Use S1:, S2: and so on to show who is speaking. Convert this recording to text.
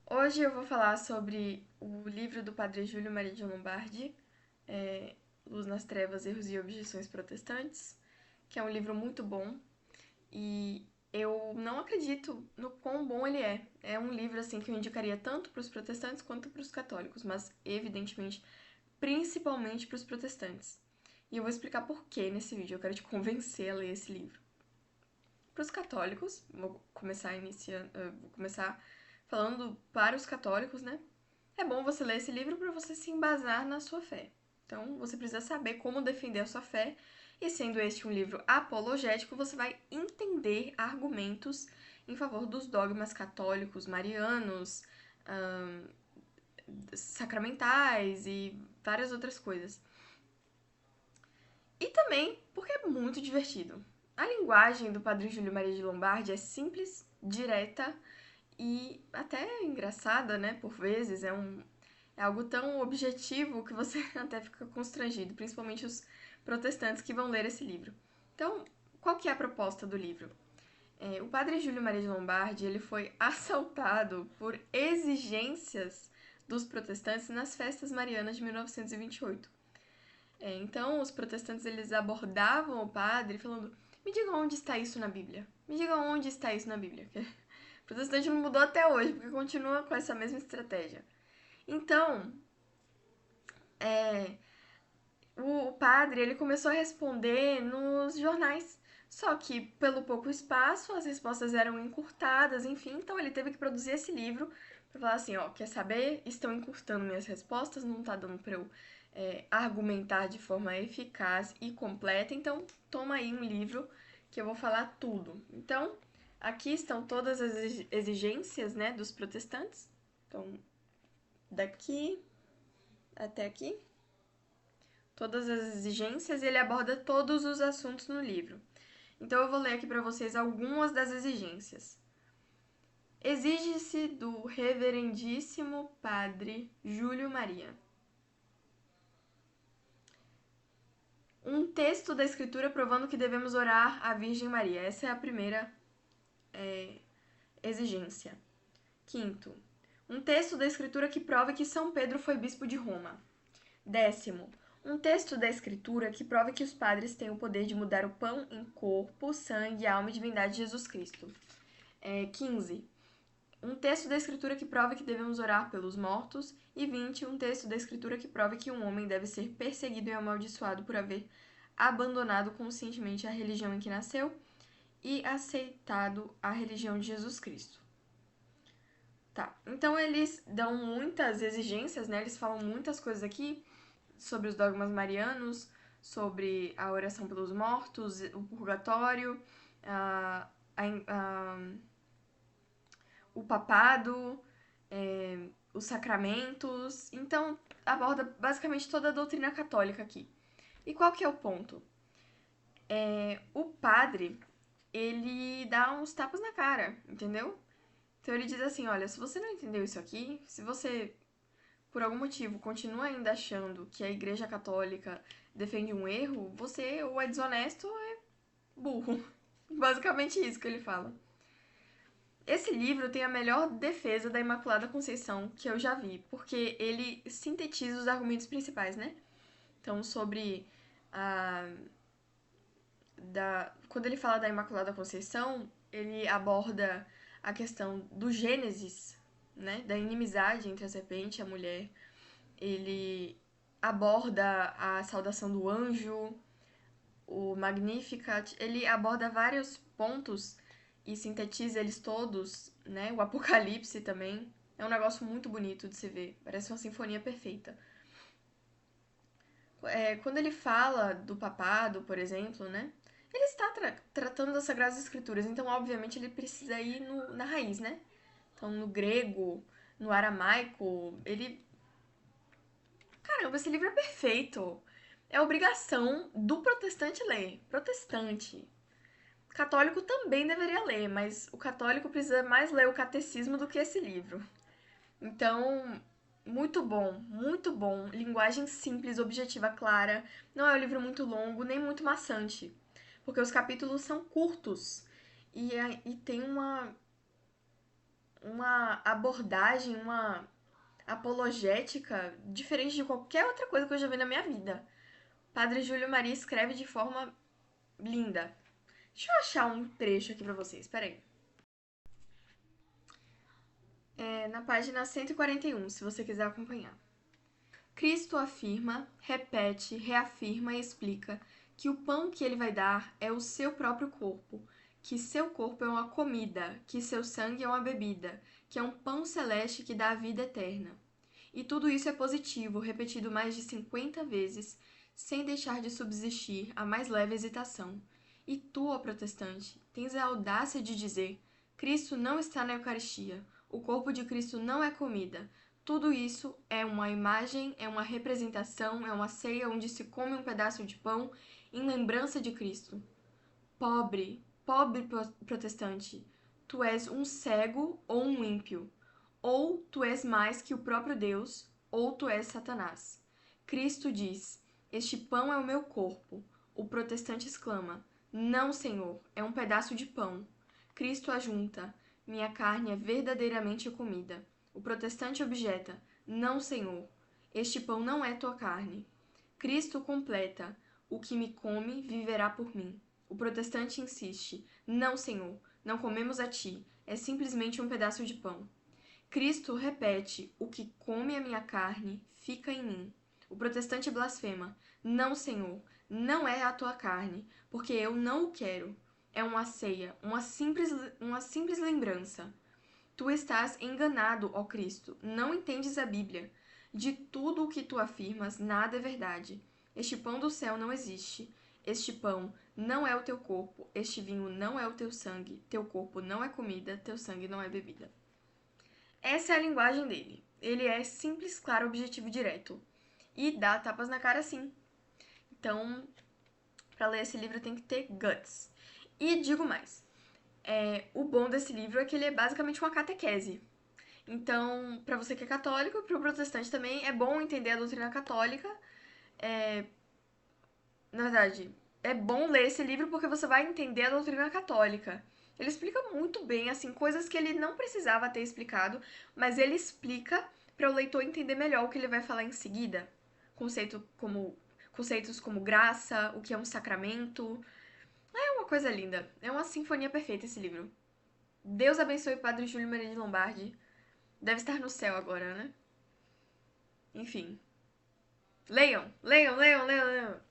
S1: Hoje eu vou falar sobre o livro do Padre Júlio Maria de Lombardi, Luz nas Trevas, Erros e Objeções Protestantes, que é um livro muito bom e eu não acredito no quão bom ele é. É um livro assim que eu indicaria tanto para os protestantes quanto para os católicos, mas evidentemente principalmente para os protestantes. E eu vou explicar por que nesse vídeo. Eu quero te convencer a ler esse livro. Para os católicos, vou começar falando para os católicos, né? É bom você ler esse livro para você se embasar na sua fé. Então, você precisa saber como defender a sua fé, e sendo este um livro apologético, você vai entender argumentos em favor dos dogmas católicos, marianos, hum, sacramentais e várias outras coisas. E também porque é muito divertido. A linguagem do Padre Júlio Maria de Lombardi é simples, direta e até engraçada, né? Por vezes é algo tão objetivo que você até fica constrangido, principalmente os protestantes que vão ler esse livro. Então, qual que é a proposta do livro? O Padre Júlio Maria de Lombardi ele foi assaltado por exigências dos protestantes nas festas marianas de 1928. Então, os protestantes eles abordavam o padre falando: me diga onde está isso na Bíblia. Me diga onde está isso na Bíblia. O protestante não mudou até hoje, porque continua com essa mesma estratégia. Então, é, o padre ele começou a responder nos jornais. Só que, pelo pouco espaço, as respostas eram encurtadas, enfim. Então, ele teve que produzir esse livro para falar assim: ó, quer saber? Estão encurtando minhas respostas, não tá dando para eu argumentar de forma eficaz e completa. Então, toma aí um livro que eu vou falar tudo. Então, aqui estão todas as exigências, né, dos protestantes. Então, daqui até aqui todas as exigências e ele aborda todos os assuntos no livro. Então eu vou ler aqui para vocês algumas das exigências. Exige-se do reverendíssimo padre Júlio Maria um texto da escritura provando que devemos orar à Virgem Maria. Essa é a primeira exigência. Quinto, um texto da escritura que prove que São Pedro foi bispo de Roma. Décimo, um texto da Escritura que prove que os padres têm o poder de mudar o pão em corpo, sangue, alma e divindade de Jesus Cristo. 15. Um texto da Escritura que prove que devemos orar pelos mortos. E 20. Um texto da Escritura que prove que um homem deve ser perseguido e amaldiçoado por haver abandonado conscientemente a religião em que nasceu e aceitado a religião de Jesus Cristo. Tá, então eles dão muitas exigências, né? Eles falam muitas coisas aqui sobre os dogmas marianos, sobre a oração pelos mortos, o purgatório, a, a, o papado, os sacramentos. Então, aborda basicamente toda a doutrina católica aqui. E qual que é o ponto? O padre, ele dá uns tapas na cara, entendeu? Então ele diz assim, olha, se você não entendeu isso aqui, se você por algum motivo continua ainda achando que a Igreja Católica defende um erro, você ou é desonesto ou é burro. Basicamente isso que ele fala. Esse livro tem a melhor defesa da Imaculada Conceição que eu já vi, porque ele sintetiza os argumentos principais, né? Então, sobre a. Quando ele fala da Imaculada Conceição, ele aborda a questão do Gênesis, né? Da inimizade entre a serpente e a mulher. Ele aborda a saudação do anjo, o Magnificat, ele aborda vários pontos e sintetiza eles todos, né? O Apocalipse também. É um negócio muito bonito de se ver, parece uma sinfonia perfeita. Quando ele fala do papado, por exemplo, né? Ele está tratando das Sagradas Escrituras, então, obviamente, ele precisa ir na raiz, né? Então, no grego, no aramaico, ele. Caramba, esse livro é perfeito! É obrigação do protestante ler. Protestante. Católico também deveria ler, mas o católico precisa mais ler o catecismo do que esse livro. Então, muito bom, muito bom. Linguagem simples, objetiva, clara. Não é um livro muito longo, nem muito maçante, porque os capítulos são curtos e tem uma abordagem, uma apologética diferente de qualquer outra coisa que eu já vi na minha vida. Padre Júlio Maria escreve de forma linda. Deixa eu achar um trecho aqui pra vocês, peraí. É na página 141, se você quiser acompanhar. Cristo afirma, repete, reafirma e explica que o pão que ele vai dar é o seu próprio corpo, que seu corpo é uma comida, que seu sangue é uma bebida, que é um pão celeste que dá a vida eterna. E tudo isso é positivo, repetido mais de 50 vezes, sem deixar de subsistir a mais leve hesitação. E tu, ó protestante, tens a audácia de dizer: Cristo não está na Eucaristia, o corpo de Cristo não é comida. Tudo isso é uma imagem, é uma representação, é uma ceia onde se come um pedaço de pão em lembrança de Cristo. Pobre, pobre protestante, tu és um cego ou um ímpio. Ou tu és mais que o próprio Deus, ou tu és Satanás. Cristo diz: Este pão é o meu corpo. O protestante exclama: Não, Senhor, é um pedaço de pão. Cristo ajunta: Minha carne é verdadeiramente comida. O protestante objeta: Não, Senhor, este pão não é tua carne. Cristo completa: O que me come viverá por mim. O protestante insiste: Não, Senhor, não comemos a ti, é simplesmente um pedaço de pão. Cristo repete: O que come a minha carne fica em mim. O protestante blasfema: Não, Senhor, não é a tua carne, porque eu não o quero. É uma ceia, uma simples lembrança. Tu estás enganado, ó Cristo, não entendes a Bíblia. De tudo o que tu afirmas, nada é verdade. Este pão do céu não existe. Este pão não é o teu corpo. Este vinho não é o teu sangue. Teu corpo não é comida, teu sangue não é bebida. Essa é a linguagem dele. Ele é simples, claro, objetivo e direto. E dá tapas na cara sim. Então, para ler esse livro tem que ter guts. E digo mais. O bom desse livro é que ele é basicamente uma catequese. Então, para você que é católico, para o protestante também, é bom entender a doutrina católica. Na verdade, é bom ler esse livro porque você vai entender a doutrina católica. Ele explica muito bem, assim, coisas que ele não precisava ter explicado, mas ele explica para o leitor entender melhor o que ele vai falar em seguida. Conceitos como graça, o que é um sacramento. É uma coisa linda. É uma sinfonia perfeita esse livro. Deus abençoe o Padre Júlio Maria de Lombardi. Deve estar no céu agora, né? Enfim. Leiam, leiam, leiam, leiam, leiam.